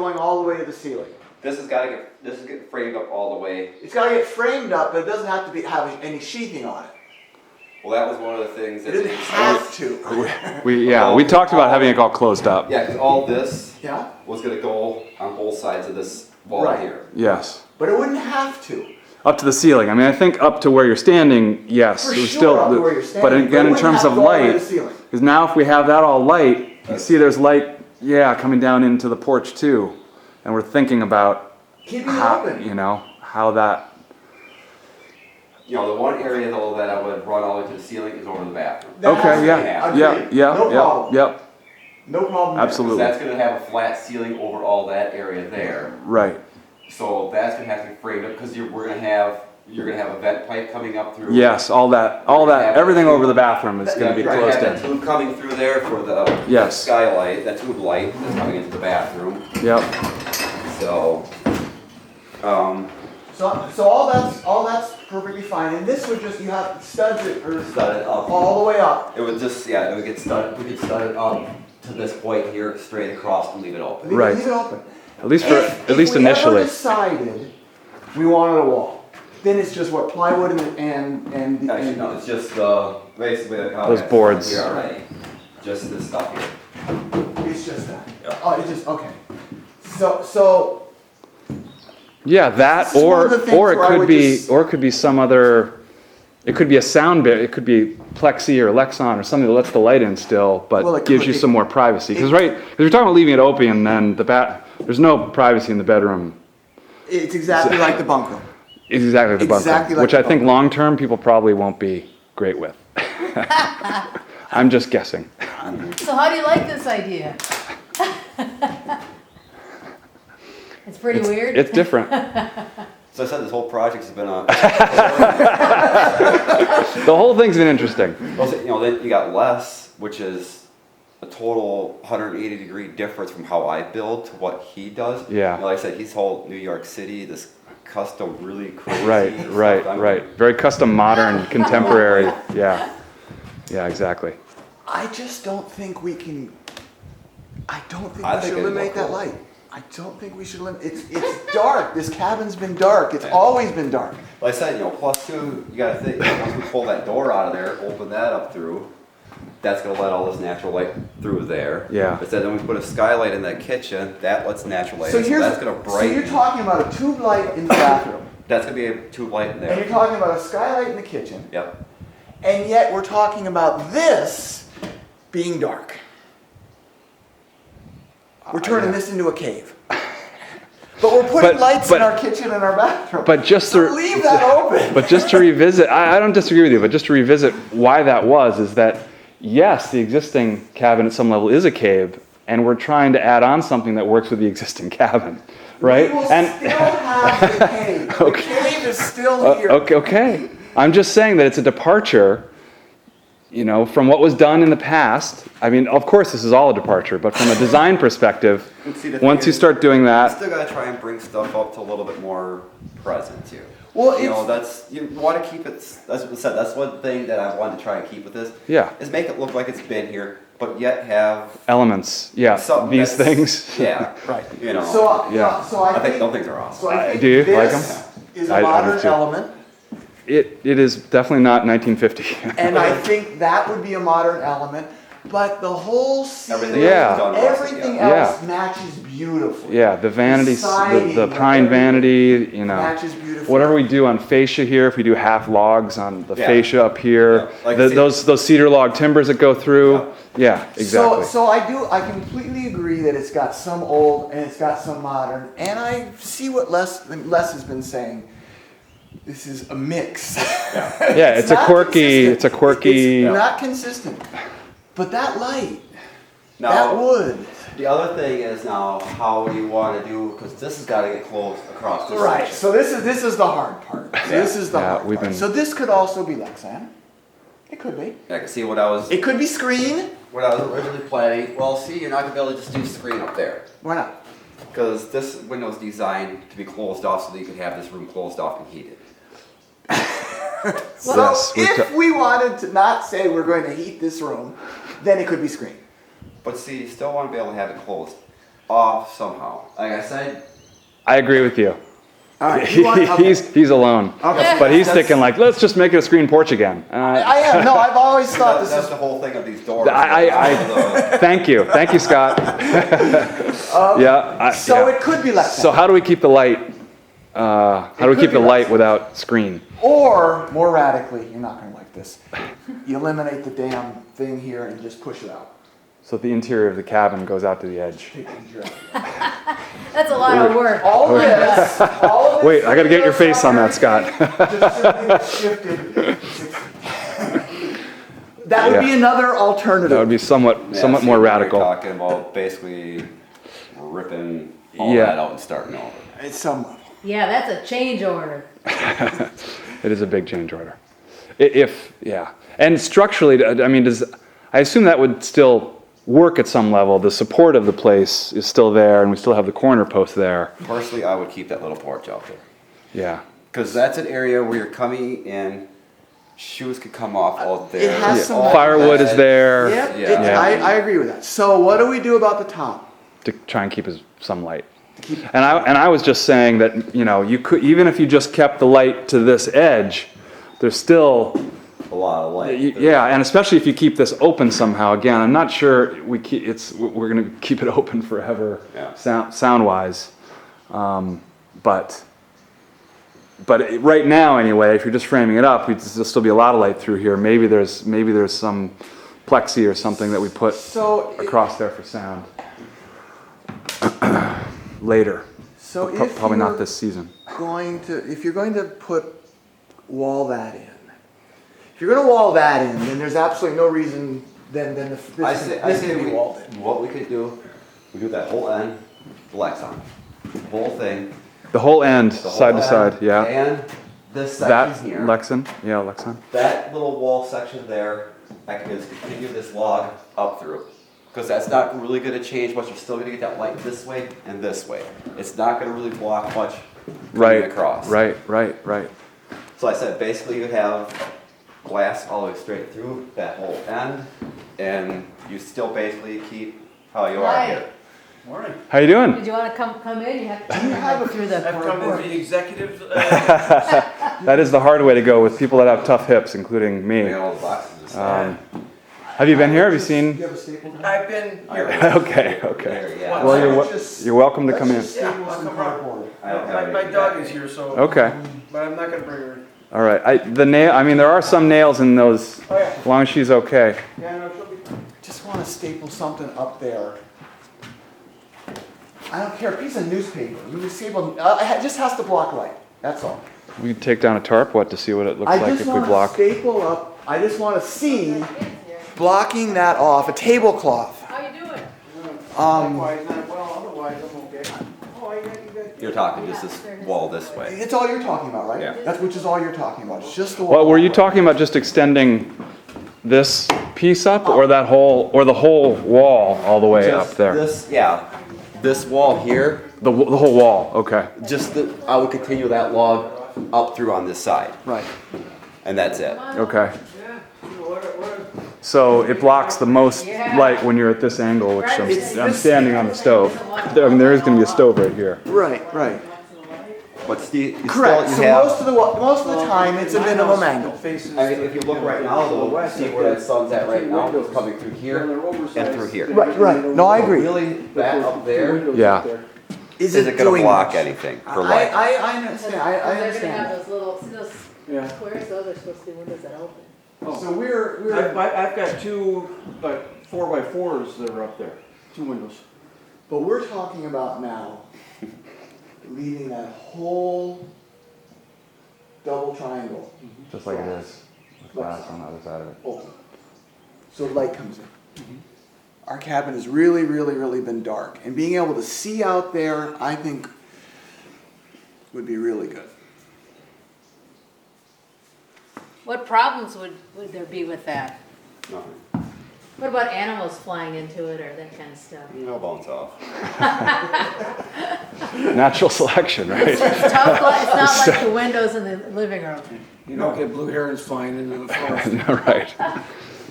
Going all the way to the ceiling. This is getting framed up all the way. It's got to get framed up, but it doesn't have to be having any sheathing on it. Well, that was one of the things that It doesn't have to. We talked about having it all closed up. Yeah, because all this Yeah? was going to go on both sides of this wall Right. here. Yes. But it wouldn't have to. Up to the ceiling. I mean, I think up to where you're standing, yes. For it was sure up to where you're standing, but but it again, in wouldn't terms have of to go all the way to light, the ceiling. because now if we have that all light, you see there's light, coming down into the porch too. And we're thinking about Keeping it how, open. how that. The one area though that I would run all the way to the ceiling is over the bathroom. That has Okay, to yeah, be. yeah, Agreed. yeah, No problem. yep, No problem there. Absolutely. So that's going to have a flat ceiling over all that area there. right. So that's going to have to be framed up because you're going to have a vent pipe coming up through. Yes, all that, everything over the bathroom is going to be You're closed gonna have that in. tube coming through there for the Yes. skylight, that tube light that's coming into the bathroom. Yep. So, So all that's perfectly fine. And this would just, you have studs it or Stud it up. all the way up. it would just, it would get studded, we could stud it up to this point here, straight across and leave it open. Right. Leave it open. At least If we initially. ever decided we wanted a wall, then it's just what plywood and Actually, no, it's just basically like how Those I have boards. here already. Just this stuff here. it's just that. Yeah. Oh, it's just okay. So Yeah, that This is one of the things or where I would just- it could be some other. It could be a sound bit. It could be Plexi or Lexon or something that lets the light in still, but Well, it gives could- you some more privacy. Because you're talking about leaving it open, and then there's no privacy in the bedroom. it's exactly like the bunk room. It's exactly the bunk Exactly room, like which the I think long term people probably won't be great with. I'm just guessing. So how do you like this idea? It's pretty weird. It's different. So I said this whole project has been a, The whole thing's been interesting. then you got Les, which is a total 180-degree difference from how I build to what he does. Yeah. Like I said, he's whole New York City, this custom, really crazy Right. stuff. Very custom, modern, contemporary. Yeah. Yeah, exactly. I just don't think we can. I don't think I we think should it'd eliminate look that cool. light. I don't think we should limit. It's dark. This cabin's been dark. It's always been dark. Like I said, plus two, you gotta think, once we pull that door out of there, open that up through, that's gonna let all this natural light through there. Yeah. But then we put a skylight in that kitchen, that lets natural light So in, so here's. that's gonna So you're brighten. talking about a tube light in the bathroom, That's gonna be a tube light in and you're there. talking about a skylight in the kitchen, Yep. and yet we're talking about this being dark. We're turning this into a cave. But we're putting lights in our kitchen and our bathroom. But just So to leave that open. But just to revisit, I don't disagree with you, but just to revisit why that is that yes, the existing cabin at some level is a cave, and we're trying to add on something that works with the existing cabin, right? We will still have the cave. Okay. The cave is still here. Okay. I'm just saying that it's a departure, from what was done in the past. I mean, of course, this is all a departure, but from a design perspective, And see, the thing once you is, start doing You that, still gotta try and bring stuff up to a little bit more present too. Well, You want to keep it. That's what I said. That's one thing that I wanted to try and keep with this. Yeah. Is make it look like it's been here, but yet have elements, something these that's- things. Yeah. Right. You So, Yeah. so I think those things are awesome. So I think Do you like this 'em? is I a do modern too. element, It is definitely not 1950. and I think that would be a modern element. But the whole ceiling, Everything Yeah. else is done rustic, everything yeah. else matches beautifully. Yeah, the vanity, siding, the pine vanity, matches beautifully. whatever we do on fascia here, if we do half logs on the Yeah. fascia up here, Yeah. Like those cedar log timbers that go through, yeah, exactly. So I completely agree that it's got some old and it's got some modern, and I see what Les has been saying. This is a mix. Yeah, it's a not quirky, consistent. it's a quirky. It's not consistent. But that light, Now, that wood. the other thing is now, how do you want to do? Because this has got to get closed across this Right. section. So this is the hard part. This is the Yeah, hard we've part. been- So this could also be Lexan. It could be. I can see what I was It could be screen. originally planning. Well, see, you're not gonna be able to just do screen up there. Why not? Because this window's designed to be closed off so that you could have this room closed off and heated. So Yes, if we wanted to not say we're going to heat this room, then it could be screen. But see, you still want to be able to have it closed. off somehow. Like I said, I agree with you. All right, you want, okay. He's alone. Okay. But he's That's- thinking like, let's just make it a screen porch again. I am. No, I've always thought that's this is. the whole thing of these doors. Thank you, Scott. Yeah. So yeah. it could be like that. So how do we keep the light? How do we could keep be the light like- without screen? Or more radically, you're not going to like this. You eliminate the damn thing here and just push it out. So the interior of the cabin goes out to the edge. Take the jerk. That's a lot of work. All of this. All of this Wait, I got to get your face on that, Scott. just shifted. That would be Yeah. another alternative. That would be somewhat Yeah, more so you're radical. talking about basically ripping all Yeah. that out and starting over. It's somewhat. Yeah, that's a change order. It is a big change order. Yeah. And structurally, I mean, I assume that would still work at some level. The support of the place is still there, and we still have the corner post there. Personally, I would keep that little porch out there. Yeah. Because that's an area where you're coming in, shoes could come off out there. It has some- All Firewood is that. there. Yep, Yeah. I agree with that. So what do we do about the top? To try and keep some light. And I was just saying that, you could, even if you just kept the light to this edge, there's still, A lot of light. yeah, and especially if you keep this open somehow. Again, I'm not sure we're going to keep it open forever, Yeah. sound wise, but right now anyway, if you're just framing it up, there'll still be a lot of light through here. Maybe there's some plexi or something that we put So across there for sound later. So if Probably you're not this season. if you're going to wall that in, if you're going to wall that in, then there's absolutely no reason then this I say can be walled in. what we could do, we do that whole end, flex on it. The whole thing. The whole end, the whole side to end, side, yeah. And this That, section here. Lexan, yeah, Lexan. That little wall section there, I can just continue this log up through. Because that's not really going to change much. You're still going to get that light this way and this way. It's not going to really block much coming across. Right. So I said basically you have glass all the way straight through that whole end, and you still basically keep how you are Hi. here. Morning. How you doing? Did you want to come in? You have to have a- through the I've come porch. as the executive. That is the hard way to go with people that have tough hips, including We me. got all the boxes and stuff. Have you been here? Have you Do seen? you have a staple gun? I've been here. Okay. There, yeah. Well, you're welcome to Let's come in. just staple Yeah, I'll some come around. cardboard. I don't have My any- dog is here, so. Okay. But I'm not gonna bring her. All right. There are some nails in those. Oh, yeah. As long as she's okay. Yeah, no, she'll be. Just want to staple something up there. I don't care, a piece of newspaper. You can staple. It just has to block light. That's all. We can take down a tarp, to see what it looks I like just if we want to block. staple up. I just want to see blocking that off a tablecloth. How you doing? Likewise, otherwise I'm okay. Oh, you got. You're talking just this wall this way. It's all you're talking about, right? Yeah. That's which is all you're talking about. It's just the Well, wall. were you talking about just extending this piece up, or the whole wall all the way Just up there? this wall here, The whole wall. Okay. I would continue that log up through on this side, Right. and that's it. Okay. Yeah. What? So it blocks the most Yeah. light when you're at this angle, which Right. I'm standing on the stove. There is going to be a stove right here. Right. But Steve, Correct. you So have. most of the time, it's a minimum angle. Faces. I mean, if you look right now, though, see where the sun's at right now, it's coming through here and through here. Right. No, I agree. Really, that up there Yeah. isn't going to doing block much? anything for light. I understand. I They're gonna understand. have that. those little, see those Yeah. squares? Those are supposed to be windows that open. So we're I've got two, like 4x4s that are up there. Two windows. but we're talking about now leaving that whole double triangle Just like it is with glass on the other side of it. open, so light comes in. Our cabin has really been dark, and being able to see out there, I think, would be really good. What problems would there be with that? Nothing. What about animals flying into it or that kind of stuff? No bones off. Natural selection, right? It's tough, it's not like the windows in the living room. You don't get blue herons flying into the forest. No, right.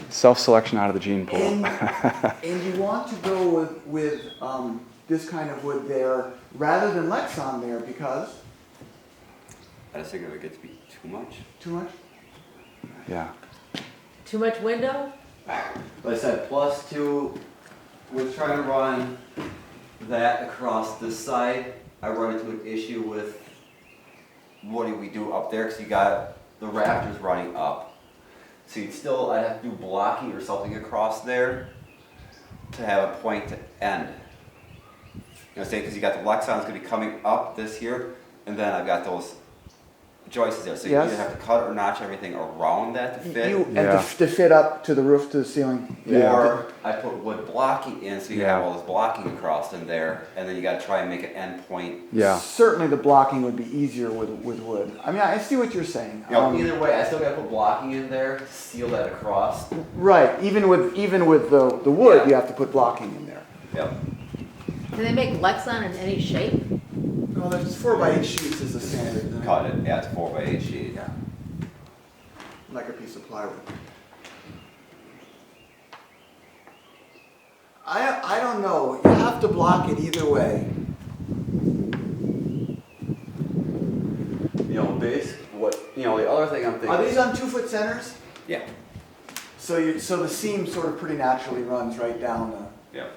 Self-selection out of the gene pool. And you want to go with this kind of wood there rather than Lexan there because I just think it would get to be too much. too much? Yeah. Too much window? Like I said, plus two, we're trying to run that across this side. I run into an issue with what do we do up there, because you got the rafters running up. So you'd still, I'd have to do blocking or something across there to have a point to end. You know what I'm saying? Because you got the Lexon's gonna be coming up this here, and then I've got those joists there. So you Yes. either have to cut or notch everything around that to fit. And Yeah. to fit up to the roof, to the ceiling. Or I put wood blocking in, so you have Yeah. all this blocking across in there, and then you gotta try and make an end point. Yeah. Certainly the blocking would be easier with wood. I mean, I see what you're saying. You know, either way, I still gotta put blocking in there to seal that across. Right, even with the wood, Yeah. you have to put blocking in there. Yep. Can they make Lexan in any shape? Well, there's 4x8 sheets is the standard. isn't it? Cut it, yeah, it's 4x8 sheet. Yeah. Like a piece of plywood. I don't know. You have to block it either way. You know, the other thing I'm thinking. Are these on 2-foot centers? Yeah, So the seam sort of pretty naturally runs right down the. yeah.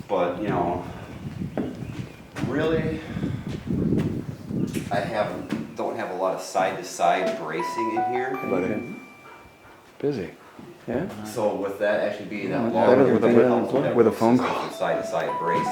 But, really, don't have a lot of side-to-side bracing in here. Busy. Yeah? So with that actually being that Yeah, long. better with a- it helps with a phone some call. Side-to-side brace.